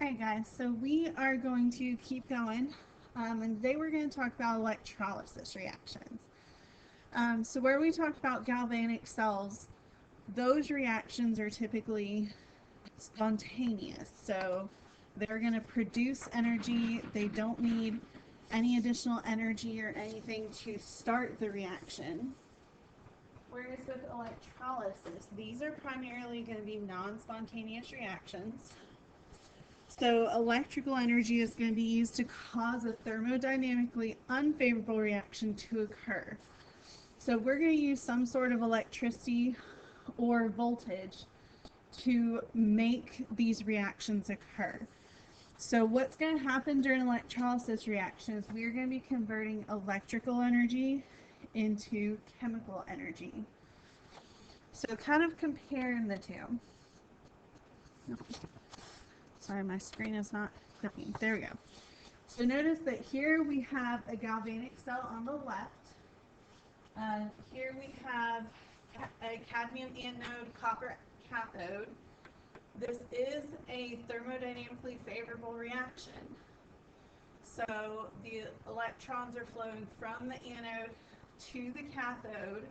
Alright guys, so we are going to keep going, and today we're going to talk about electrolysis reactions. So where we talked about galvanic cells, those reactions are typically spontaneous. So they're going to produce energy. They don't need any additional energy or anything to start the reaction. Whereas with electrolysis, these are primarily going to be non-spontaneous reactions. So electrical energy is going to be used to cause a thermodynamically unfavorable reaction to occur. So we're going to use some sort of electricity or voltage to make these reactions occur. So what's going to happen during electrolysis reactions, we're going to be converting electrical energy into chemical energy. So kind of comparing the two. Sorry, my screen is not clicking. There we go. So notice that here we have a galvanic cell on the left. Here we have a cadmium anode, copper cathode. This is a thermodynamically favorable reaction. So the electrons are flowing from the anode to the cathode,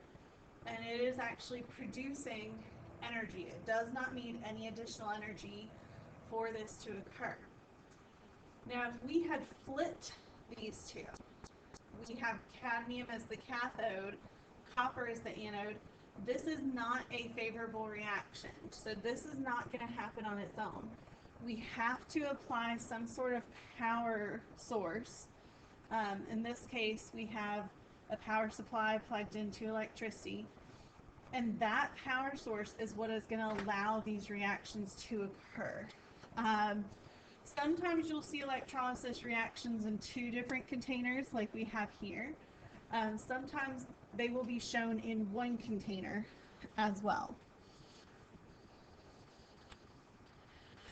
and it is actually producing energy. It does not need any additional energy for this to occur. Now, if we had flipped these two, we have cadmium as the cathode, copper as the anode. This is not a favorable reaction, so this is not going to happen on its own. We have to apply some sort of power source. In this case, we have a power supply plugged into electricity, and that power source is what is going to allow these reactions to occur. Sometimes you'll see electrolysis reactions in two different containers like we have here. Sometimes they will be shown in one container as well.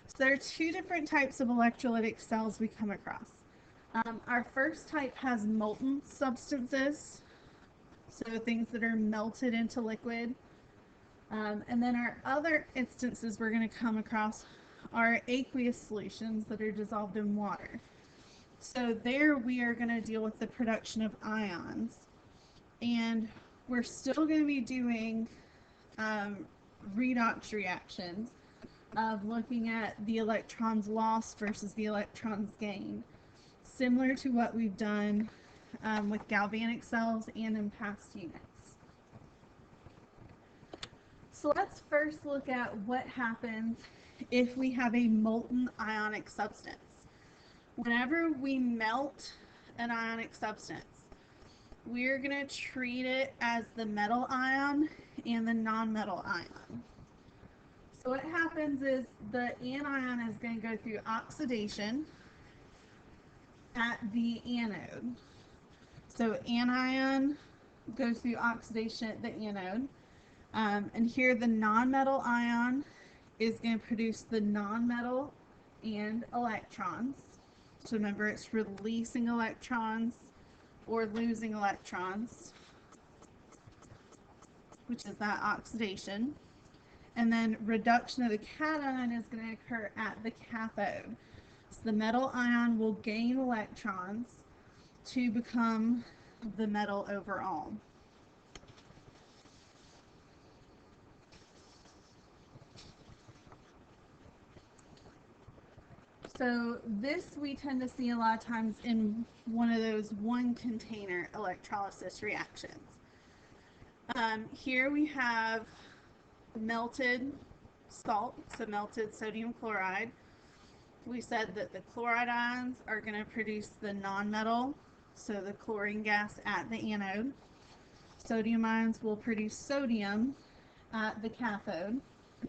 So there are two different types of electrolytic cells we come across. Our first type has molten substances, so things that are melted into liquid. And then our other instances we're going to come across are aqueous solutions that are dissolved in water. So there we are going to deal with the production of ions, and we're still going to be doing redox reactions of looking at the electrons lost versus the electrons gained, similar to what we've done with galvanic cells and in past units. So let's first look at what happens if we have a molten ionic substance. Whenever we melt an ionic substance, we're going to treat it as the metal ion and the non-metal ion. So what happens is the anion is going to go through oxidation at the anode. So anion goes through oxidation at the anode. And here the non-metal ion is going to produce the non-metal and electrons. So remember, it's releasing electrons or losing electrons, which is that oxidation. And then reduction of the cation is going to occur at the cathode. So the metal ion will gain electrons to become the metal overall. So this we tend to see a lot of times in one of those one container electrolysis reactions. Here we have melted salt, so melted sodium chloride. We said that the chloride ions are going to produce the nonmetal, so the chlorine gas at the anode. Sodium ions will produce sodium at the cathode.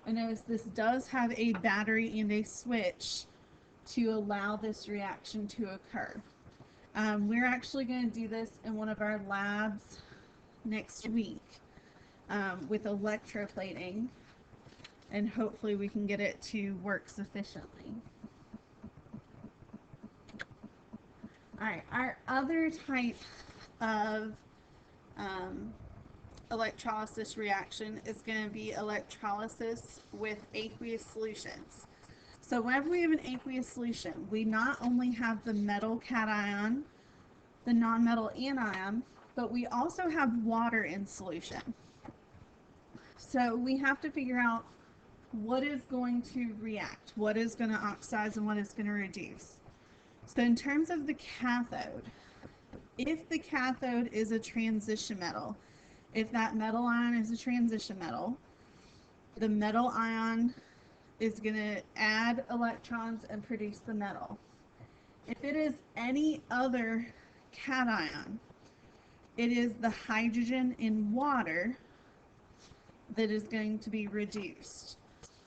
And notice this does have a battery and a switch to allow this reaction to occur. We're actually going to do this in one of our labs next week with electroplating, and hopefully we can get it to work sufficiently. Alright, our other type of electrolysis reaction is going to be electrolysis with aqueous solutions. So whenever we have an aqueous solution, we not only have the metal cation, the nonmetal anion, but we also have water in solution. So we have to figure out what is going to react, what is going to oxidize, and what is going to reduce. So in terms of the cathode, if the cathode is a transition metal, if that metal ion is a transition metal, the metal ion is going to add electrons and produce the metal. If it is any other cation, it is the hydrogen in water that is going to be reduced.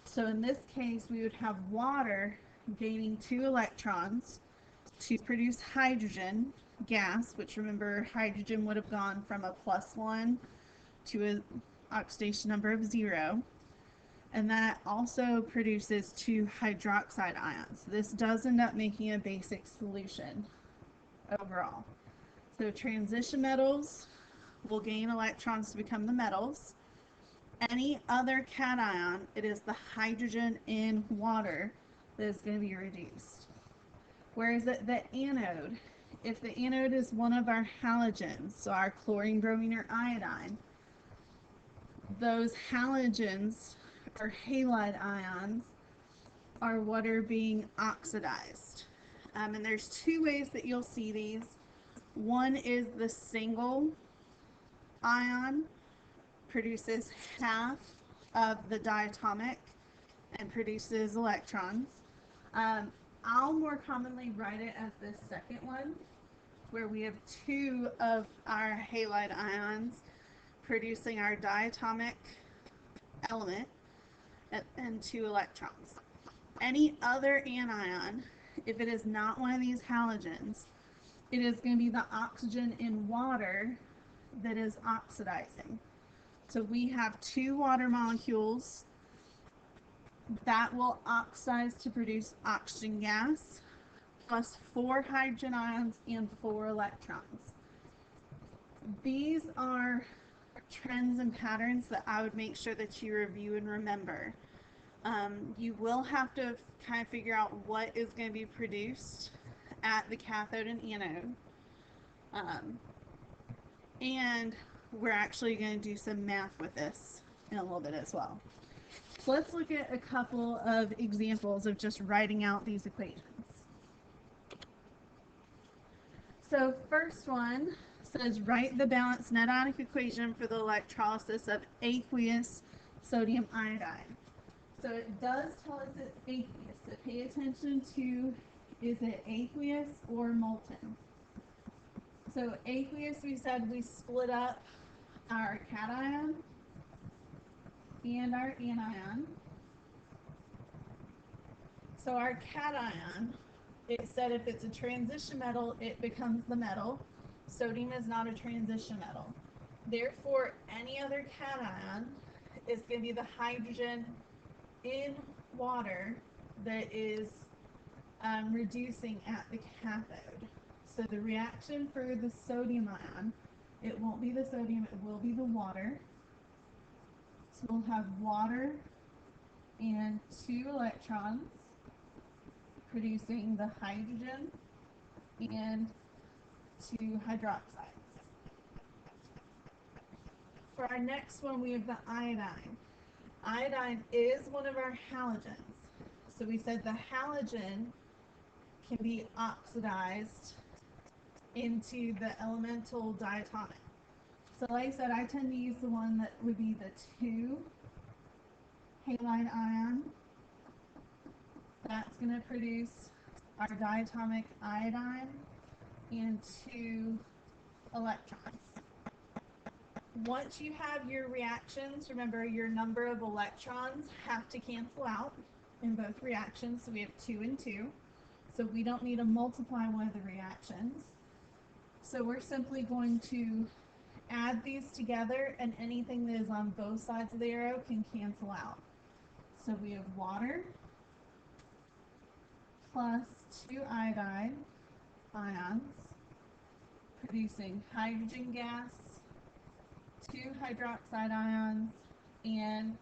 So in this case, we would have water gaining 2 electrons to produce hydrogen gas, which remember hydrogen would have gone from a +1 to an oxidation number of 0. And that also produces 2 hydroxide ions. This does end up making a basic solution overall. So transition metals will gain electrons to become the metals. Any other cation, it is the hydrogen in water that is going to be reduced. Whereas at the anode, if the anode is one of our halogens, so our chlorine, bromine, or iodine, those halogens or halide ions are what are being oxidized. And there's 2 ways that you'll see these. One is the single ion produces half of the diatomic and produces electrons. I'll more commonly write it as the second one, where we have 2 of our halide ions producing our diatomic element and 2 electrons. Any other anion, if it is not one of these halogens, it is going to be the oxygen in water that is oxidizing. So we have 2 water molecules that will oxidize to produce oxygen gas, plus 4 hydrogen ions and 4 electrons. These are trends and patterns that I would make sure that you review and remember. You will have to kind of figure out what is going to be produced at the cathode and anode. And we're actually going to do some math with this in a little bit as well. So let's look at a couple of examples of just writing out these equations. So first one says write the balanced net ionic equation for the electrolysis of aqueous sodium iodide. So it does tell us it's aqueous, so pay attention to, is it aqueous or molten? So aqueous, we said we split up our cation and our anion. So our cation, it said if it's a transition metal, it becomes the metal. Sodium is not a transition metal. Therefore, any other cation is going to be the hydrogen in water that is reducing at the cathode. So the reaction for the sodium ion, it won't be the sodium, it will be the water. So we'll have water and 2 electrons producing the hydrogen and 2 hydroxides. For our next one, we have the iodine. Iodine is one of our halogens. So we said the halogen can be oxidized into the elemental diatomic. So like I said, I tend to use the one that would be the 2 halide ion. That's going to produce our diatomic iodine and 2 electrons. Once you have your reactions, remember your number of electrons have to cancel out in both reactions. So we have 2 and 2. So we don't need to multiply one of the reactions. So we're simply going to add these together, and anything that is on both sides of the arrow can cancel out. So we have water plus 2 iodide ions producing hydrogen gas, 2 hydroxide ions, and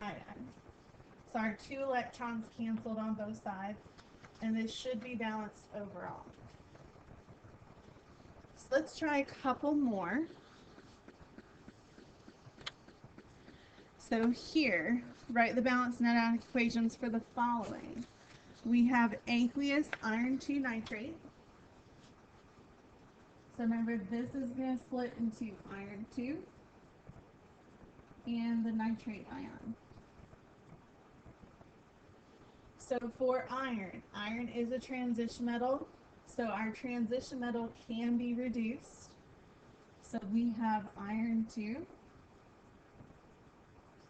iodine. So our 2 electrons canceled on both sides, and this should be balanced overall. So let's try a couple more. So here, write the balanced net ionic equations for the following. We have aqueous iron 2 nitrate. So remember, this is going to split into iron 2 and the nitrate ion. So for iron, iron is a transition metal, so our transition metal can be reduced. So we have iron 2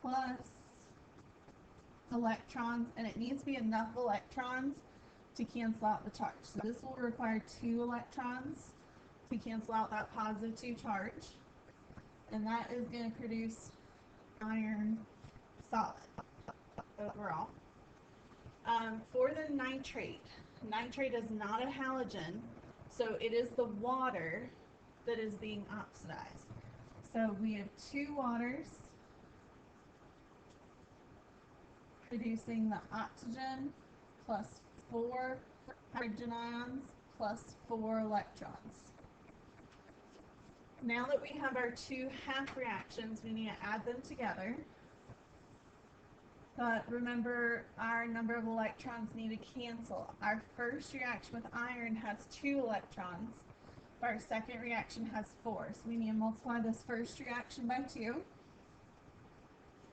plus electrons, and it needs to be enough electrons to cancel out the charge. So this will require 2 electrons to cancel out that positive 2 charge, and that is going to produce iron solid overall. For the nitrate, nitrate is not a halogen, so it is the water that is being oxidized. So we have 2 waters producing the oxygen plus 4 hydrogen ions plus 4 electrons. Now that we have our 2 half reactions, we need to add them together. But remember, our number of electrons need to cancel. Our first reaction with iron has 2 electrons. Our second reaction has 4. So we need to multiply this first reaction by 2.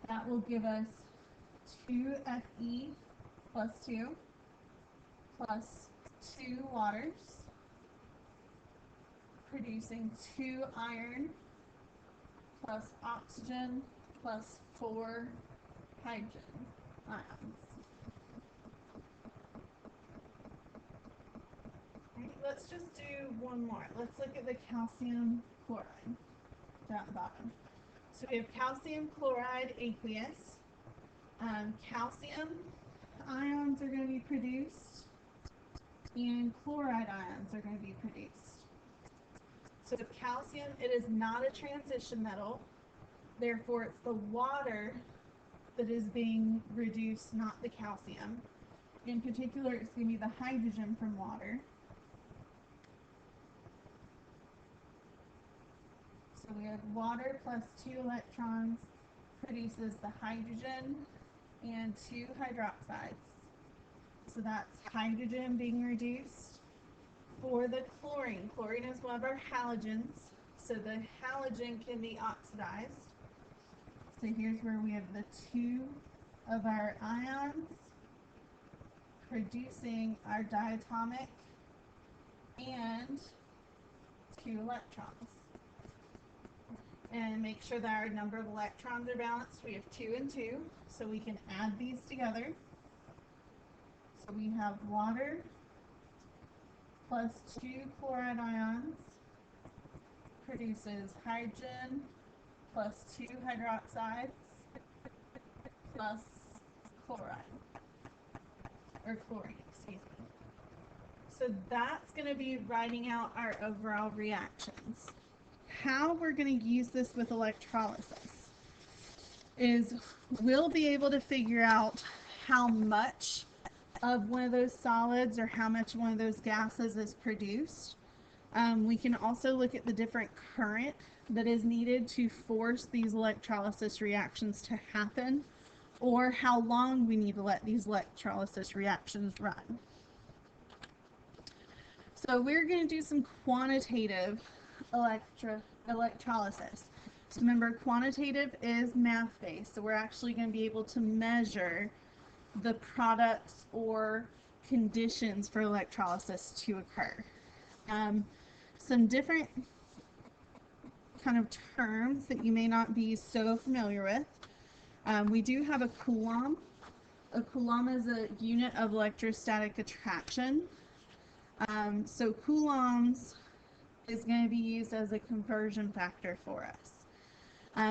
That will give us 2Fe plus 2 plus 2 waters, producing 2 iron plus oxygen plus 4 hydrogen ions. Right, let's just do one more. Let's look at the calcium chloride down at the bottom. So we have calcium chloride aqueous. Calcium ions are going to be produced, and chloride ions are going to be produced. So with calcium, it is not a transition metal. Therefore, it's the water that is being reduced, not the calcium. In particular, it's going to be the hydrogen from water. So we have water plus 2 electrons produces the hydrogen and 2 hydroxides. So that's hydrogen being reduced. For the chlorine, chlorine is one of our halogens, so the halogen can be oxidized. So here's where we have the 2 of our ions producing our diatomic and 2 electrons. And make sure that our number of electrons are balanced. We have 2 and 2, so we can add these together. So we have water plus 2 chloride ions produces hydrogen plus 2 hydroxides plus chloride, or chlorine, excuse me. So that's going to be writing out our overall reactions. How we're going to use this with electrolysis is we'll be able to figure out how much of one of those solids or how much one of those gases is produced. We can also look at the different current that is needed to force these electrolysis reactions to happen, or how long we need to let these electrolysis reactions run. So we're going to do some quantitative electrolysis. So remember, quantitative is math-based, so we're actually going to be able to measure the products or conditions for electrolysis to occur. Some different kind of terms that you may not be so familiar with. We do have a coulomb. A coulomb is a unit of electrostatic attraction. So coulombs is going to be used as a conversion factor for us.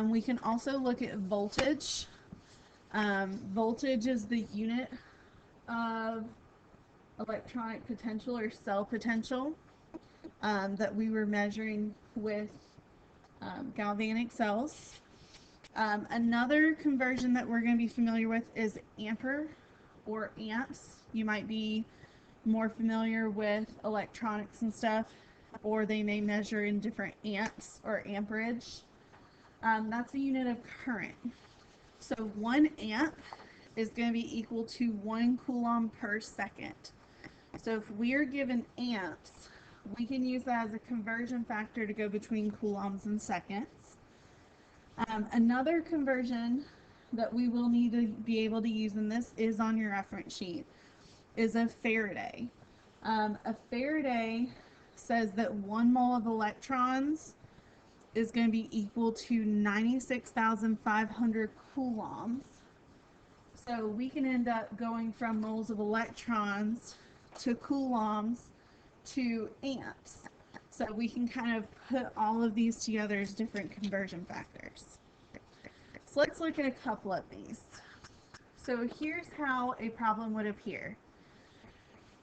We can also look at voltage. Voltage is the unit of electronic potential or cell potential that we were measuring with galvanic cells. Another conversion that we're going to be familiar with is ampere or amps. You might be more familiar with electronics and stuff, or they may measure in different amps or amperage. That's a unit of current. So 1 amp is going to be equal to 1 coulomb per second. So if we're given amps, we can use that as a conversion factor to go between coulombs and seconds. Another conversion that we will need to be able to use, and this is on your reference sheet, is a Faraday. A Faraday says that 1 mole of electrons is going to be equal to 96,500 coulombs. So we can end up going from moles of electrons to coulombs to amps. So we can kind of put all of these together as different conversion factors. So let's look at a couple of these. So here's how a problem would appear.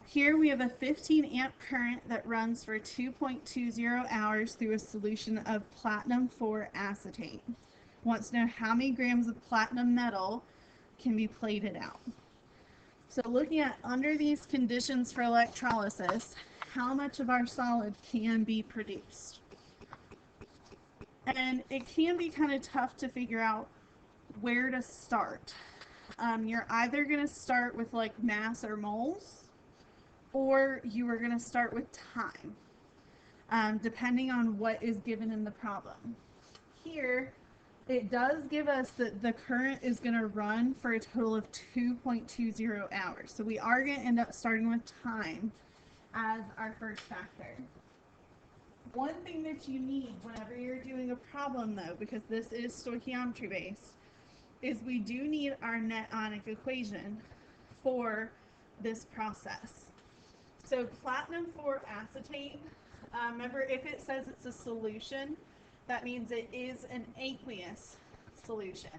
Here we have a 15 amp current that runs for 2.20 hours through a solution of platinum 4 acetate. Wants to know how many grams of platinum metal can be plated out. So looking at under these conditions for electrolysis, how much of our solid can be produced? And it can be kind of tough to figure out where to start. You're either going to start with like mass or moles, or you are going to start with time, depending on what is given in the problem. Here, it does give us that the current is going to run for a total of 2.20 hours. So we are going to end up starting with time as our first factor. One thing that you need whenever you're doing a problem, though, because this is stoichiometry based, is we do need our net ionic equation for this process. So platinum 4 acetate, remember if it says it's a solution, that means it is an aqueous solution.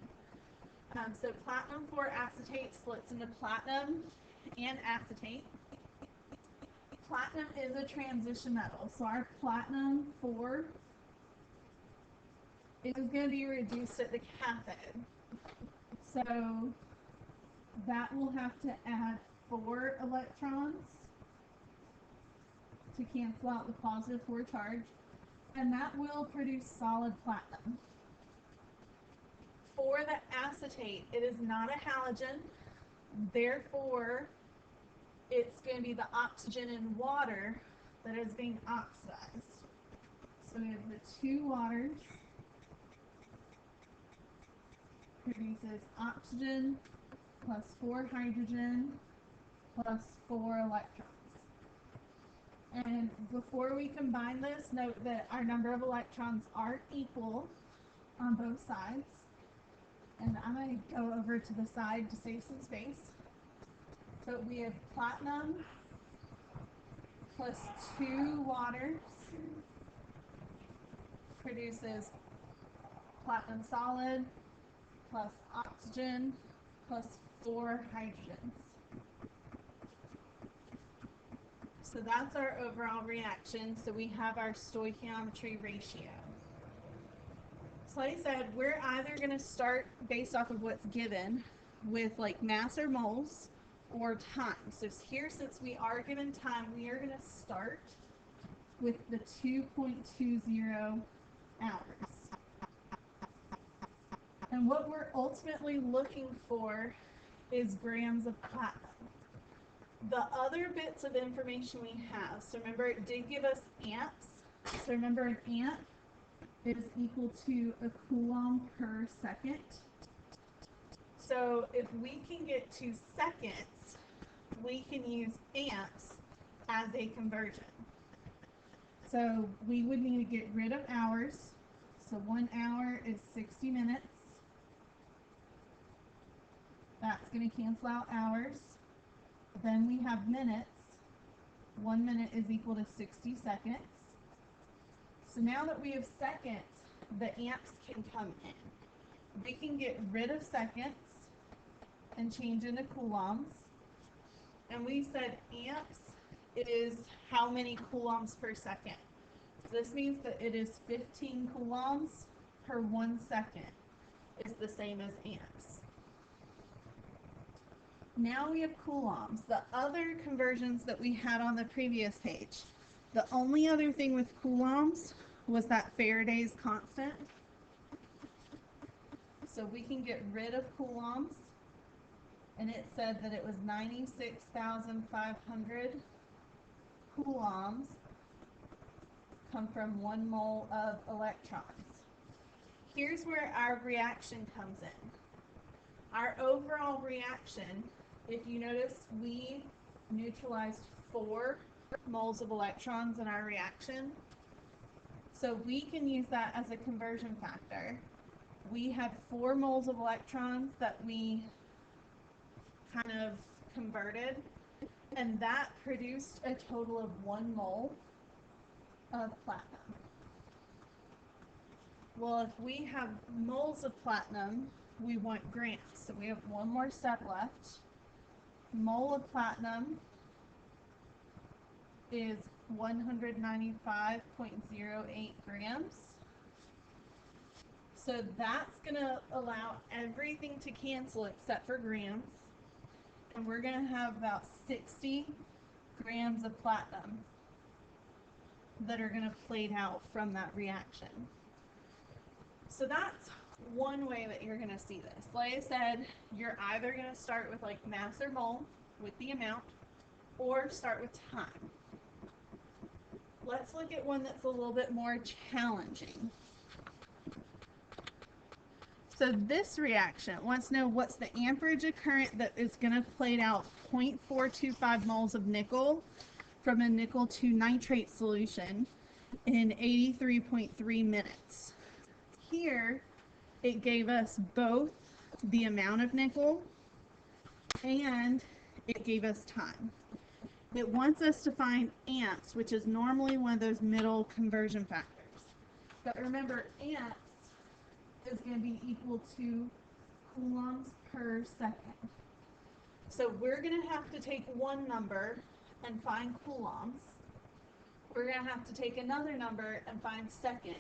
So platinum 4 acetate splits into platinum and acetate. Platinum is a transition metal, so our platinum 4 is going to be reduced at the cathode. So that will have to add 4 electrons to cancel out the positive 4 charge, and that will produce solid platinum. For the acetate, it is not a halogen, therefore it's going to be the oxygen and water that is being oxidized. So we have the 2 waters produces oxygen plus 4 hydrogen plus 4 electrons. And before we combine this, note that our number of electrons are equal on both sides. And I'm going to go over to the side to save some space. So we have platinum plus 2 waters produces platinum solid plus oxygen plus 4 hydrogens. So that's our overall reaction. So we have our stoichiometry ratio. So like I said, we're either going to start based off of what's given with like mass or moles or time. So here, since we are given time, we are going to start with the 2.20 hours. And what we're ultimately looking for is grams of platinum. The other bits of information we have, so remember it did give us amps. So remember an amp is equal to a coulomb per second. So if we can get to seconds, we can use amps as a conversion. So we would need to get rid of hours. So 1 hour is 60 minutes. That's going to cancel out hours. Then we have minutes. 1 minute is equal to 60 seconds. So now that we have seconds, the amps can come in. We can get rid of seconds and change into coulombs. And we said amps is how many coulombs per second. So this means that it is 15 coulombs per 1 second. is the same as amps. Now we have coulombs. The other conversions that we had on the previous page, the only other thing with coulombs was that Faraday's constant. So we can get rid of coulombs, and it said that it was 96,500 coulombs come from 1 mole of electrons. Here's where our reaction comes in. Our overall reaction, if you notice, we neutralized 4 moles of electrons in our reaction. So we can use that as a conversion factor. We had 4 moles of electrons that we kind of converted, and that produced a total of 1 mole of platinum. Well, if we have moles of platinum, we want grams. So we have one more step left. Mole of platinum is 195.08 grams. So that's going to allow everything to cancel except for grams. And we're going to have about 60 grams of platinum that are going to plate out from that reaction. So that's one way that you're going to see this. Like I said, you're either going to start with like mass or mole with the amount, or start with time. Let's look at one that's a little bit more challenging. So this reaction wants to know what's the amperage of current that is going to plate out 0.425 moles of nickel from a nickel 2 nitrate solution in 83.3 minutes. Here, it gave us both the amount of nickel and it gave us time. It wants us to find amps, which is normally one of those middle conversion factors. But remember, amps is going to be equal to coulombs per second. So we're going to have to take one number and find coulombs. We're going to have to take another number and find seconds,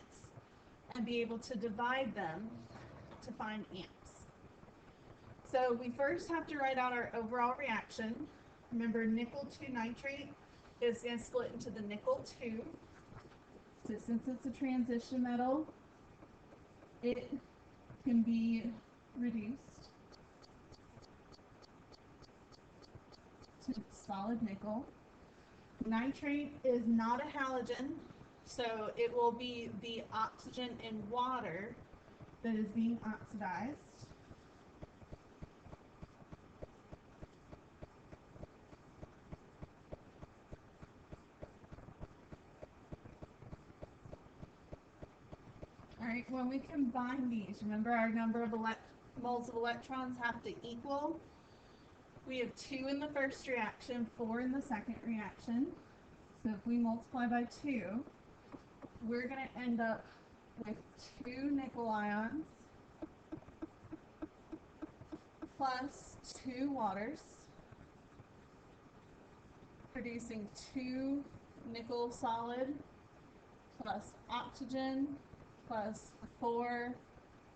and be able to divide them to find amps. So we first have to write out our overall reaction. Remember, nickel 2 nitrate is going to split into the nickel 2. So since it's a transition metal, it can be reduced to solid nickel. Nitrate is not a halogen, so it will be the oxygen in water that is being oxidized. All right, when we combine these, remember our number of moles of electrons have to equal. We have 2 in the first reaction, 4 in the second reaction. So if we multiply by 2, we're going to end up with 2 nickel ions plus 2 waters, producing 2 nickel solid plus oxygen plus 4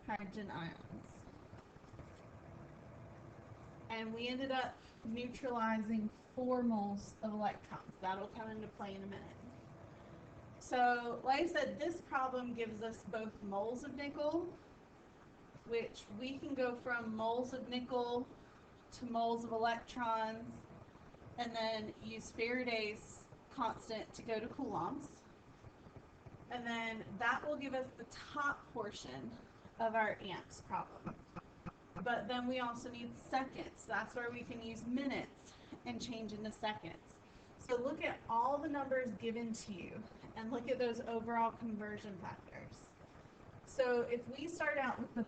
hydrogen ions. And we ended up neutralizing 4 moles of electrons. That'll come into play in a minute. So, like I said, this problem gives us both moles of nickel, which we can go from moles of nickel to moles of electrons, and then use Faraday's constant to go to coulombs. And then that will give us the top portion of our amps problem. But then we also need seconds. That's where we can use minutes and change into seconds. So look at all the numbers given to you and look at those overall conversion factors. So if we start out with the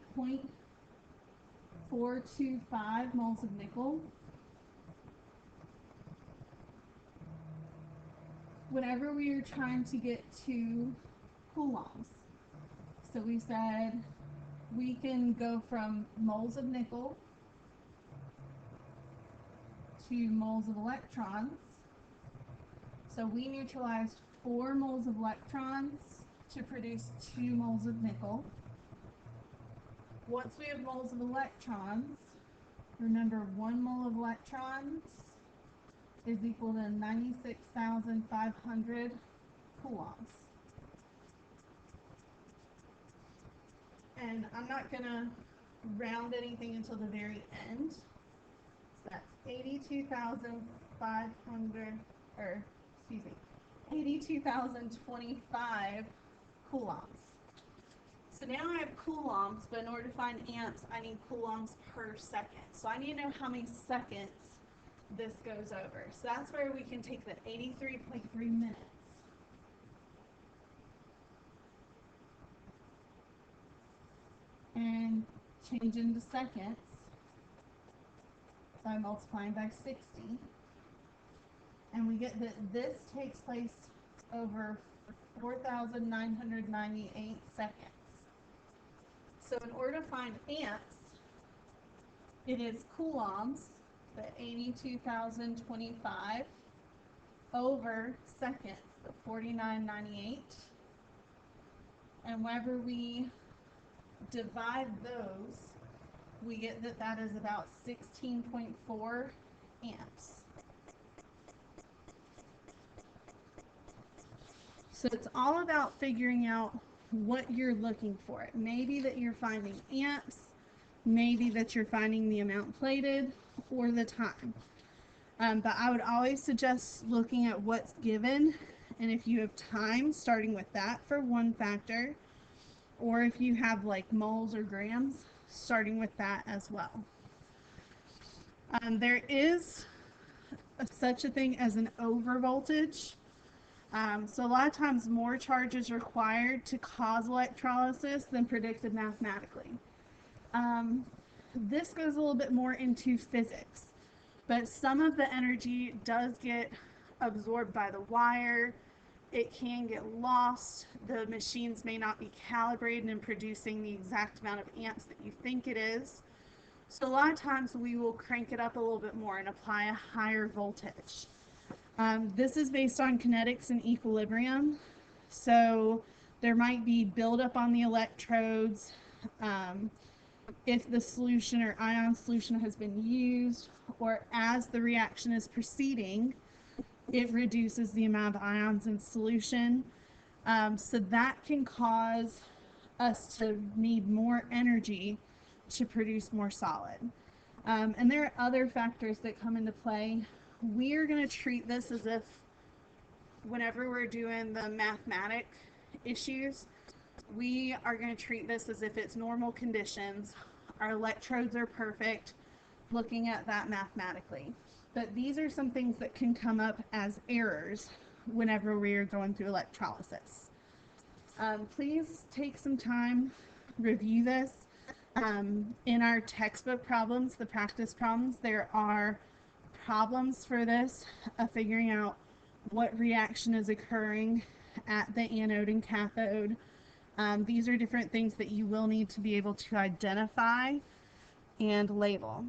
0.425 moles of nickel, whenever we are trying to get to coulombs, so we said we can go from moles of nickel to moles of electrons. So we neutralized 4 moles of electrons to produce 2 moles of nickel. once we have moles of electrons, remember 1 mole of electrons is equal to 96,500 coulombs. And I'm not going to round anything until the very end. So that's 82,500, or excuse me, 82,025 coulombs. So now I have coulombs, but in order to find amps, I need coulombs per second. So I need to know how many seconds this goes over. So that's where we can take the 83.3 minutes and change into seconds. So I'm multiplying by 60. And we get that this takes place over 4,998 seconds. So in order to find amps, it is coulombs, the 82,025, over seconds, the 4,998. And whenever we divide those, we get that that is about 16.4 amps. So it's all about figuring out what you're looking for. It may be that you're finding amps, maybe that you're finding the amount plated, or the time. But I would always suggest looking at what's given, and if you have time, starting with that for one factor, or if you have like moles or grams, starting with that as well. There is such a thing as an overvoltage. So a lot of times more charge is required to cause electrolysis than predicted mathematically. This goes a little bit more into physics, but some of the energy does get absorbed by the wire. It can get lost. The machines may not be calibrated in producing the exact amount of amps that you think it is. So a lot of times we will crank it up a little bit more and apply a higher voltage. This is based on kinetics and equilibrium. So there might be buildup on the electrodes. If the solution or ion solution has been used, or as the reaction is proceeding, it reduces the amount of ions in solution. So that can cause us to need more energy to produce more solid. And there are other factors that come into play. We are going to treat this as if whenever we're doing the mathematic issues, we are going to treat this as if it's normal conditions. Our electrodes are perfect, looking at that mathematically. But these are some things that can come up as errors whenever we are going through electrolysis. Please take some time, review this. In our textbook problems, the practice problems, there are problems for this, figuring out what reaction is occurring at the anode and cathode. These are different things that you will need to be able to identify and label.